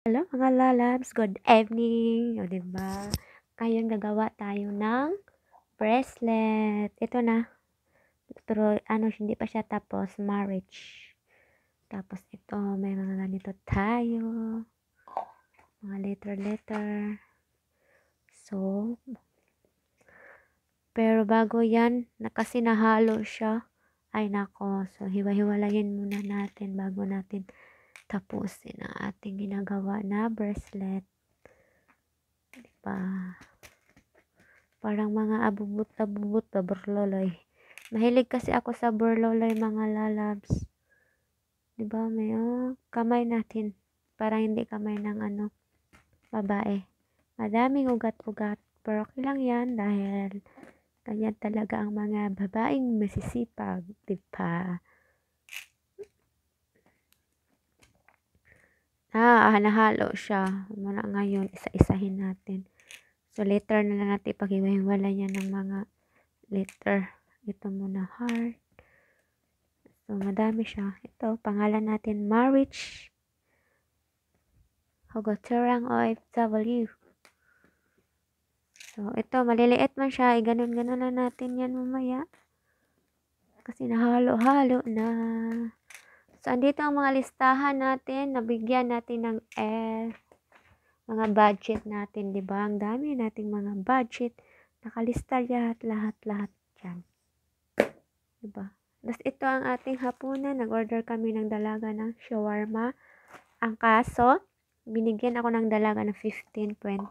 Hello mga lalabs, good evening. O, 'di ba? Ngayon gagawa tayo ng bracelet. Ito na. Pero hindi pa siya tapos, marriage. Tapos ito, may mga ganito tayo. Mga letter. So, pero bago yan, kasi nahalo siya. Ay nako, so hiwa-hiwalayin muna natin bago natin tapusin ang ating ginagawa na bracelet. Diba? Parang mga abubot na burloloy. Mahilig kasi ako sa burloloy mga lalabs. Diba may kamay natin. Parang hindi kamay ng babae. Madaming ugat-ugat. Pero okay lang yan dahil ganyan talaga ang mga babaeng masisipag. Diba? Nahalo siya. Muna ngayon, isa-isahin natin. So, later na lang natin pag-iwa-hiwala niya ng mga letter. Ito muna, heart. So, madami siya. Ito, pangalan natin, marriage. Hogoterang OFW. So, ito, maliliit man siya. Ganun-ganun na natin yan mamaya. Kasi nahalo-halo na. So, andito ang mga listahan natin. Nabigyan natin ng mga budget natin, di ba? Ang dami nating mga budget. Nakalista lahat dyan. Di ba? Tapos ito ang ating hapunan. Nag-order kami ng dalaga ng shawarma. Ang kaso, binigyan ako ng dalaga ng 15.50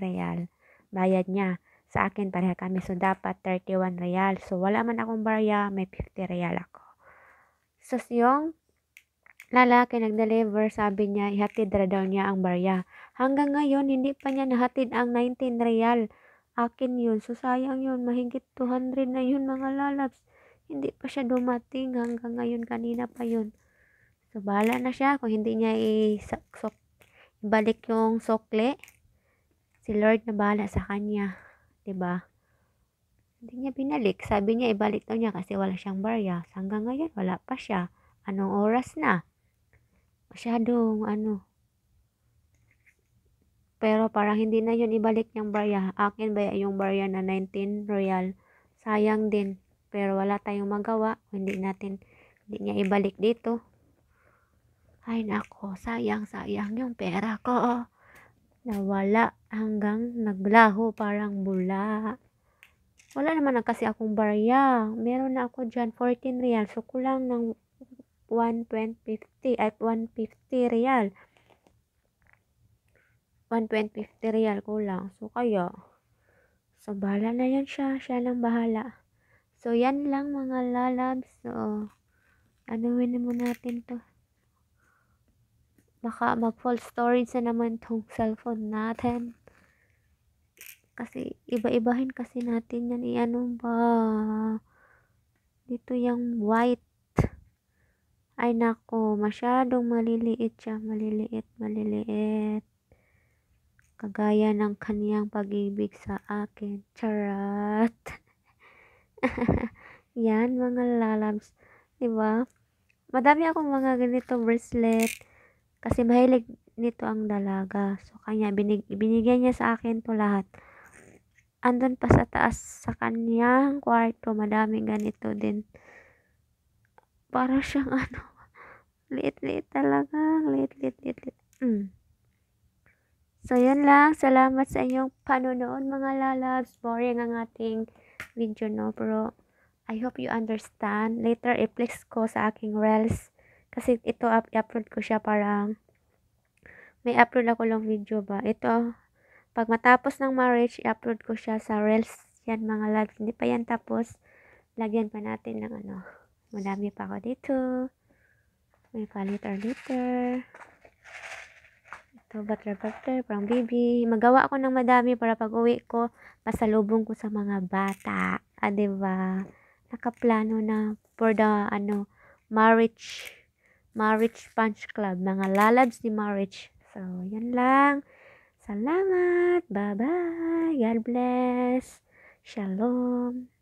real. Bayad niya. Sa akin, pareha kami. So, dapat 31 real. So, wala man akong barya, may 50 real ako. So, yung lalaki nag-deliver, sabi niya, ihatid daw niya ang barya. Hanggang ngayon, hindi pa niya nahatid ang 19 real. Akin yun. So, sayang yun. Mahigit 200 na yun, mga lalabs. Hindi pa siya dumating. Hanggang ngayon, kanina pa yun. So, bahala na siya kung hindi niya ibalik yung sokle. Si Lord na bahala sa kanya. 'Di ba? Hindi niya binalik. Sabi niya ibalik daw niya kasi wala siyang barya. Hanggang ngayon, wala pa siya. Anong oras na? Masyadong Pero parang hindi na yun ibalik niyang barya. Akin ba yung barya na 19 real? Sayang din. Pero wala tayong magawa. Hindi niya ibalik dito. Ay nako, sayang yung pera ko. Nawala hanggang naglaho parang bula. Wala naman na kasi akong barya. Meron na ako dyan 14 real. So kulang ng 150 real. 150 real kulang. So kaya, so bahala na yan siya. Siya lang bahala. So yan lang mga lalabs. So, anuhin mo natin to. Baka mag-full storage na naman tong cellphone natin. Kasi iba-ibahin kasi natin yan. Ba? Dito yung white. Ay nako, masyadong maliliit siya. Maliliit. Kagaya ng kaniyang pag-ibig sa akin. Charot. Yan mga lalabs. Diba? Madami akong mga ganito bracelet. Kasi mahilig nito ang dalaga. So, kanya binigyan niya sa akin to lahat. Andun pa sa taas sa kanyang kwarto. Madaming ganito din. Para siyang liit-liit talaga. Liit. So, yun lang. Salamat sa inyong panonood mga lalabs. Boring ang ating video, no? Pero, I hope you understand. Later, i-flex ko sa aking reels. Kasi ito, i-upload ko siya parang may upload ako lang video ba. Ito, pag matapos ng marriage, i-upload ko siya sa reels. Yan mga lalabs. Hindi pa yan tapos. Lagyan pa natin ng Madami pa ako dito. May pa-liter. Ito, butter, parang baby. Magawa ako ng madami para pag uwi ko, pasalubong ko sa mga bata. Diba? Nakaplano na for the, marriage punch club. Mga lalabs ni marriage. So, yan lang. Salamat. Bye-bye. God bless. Shalom.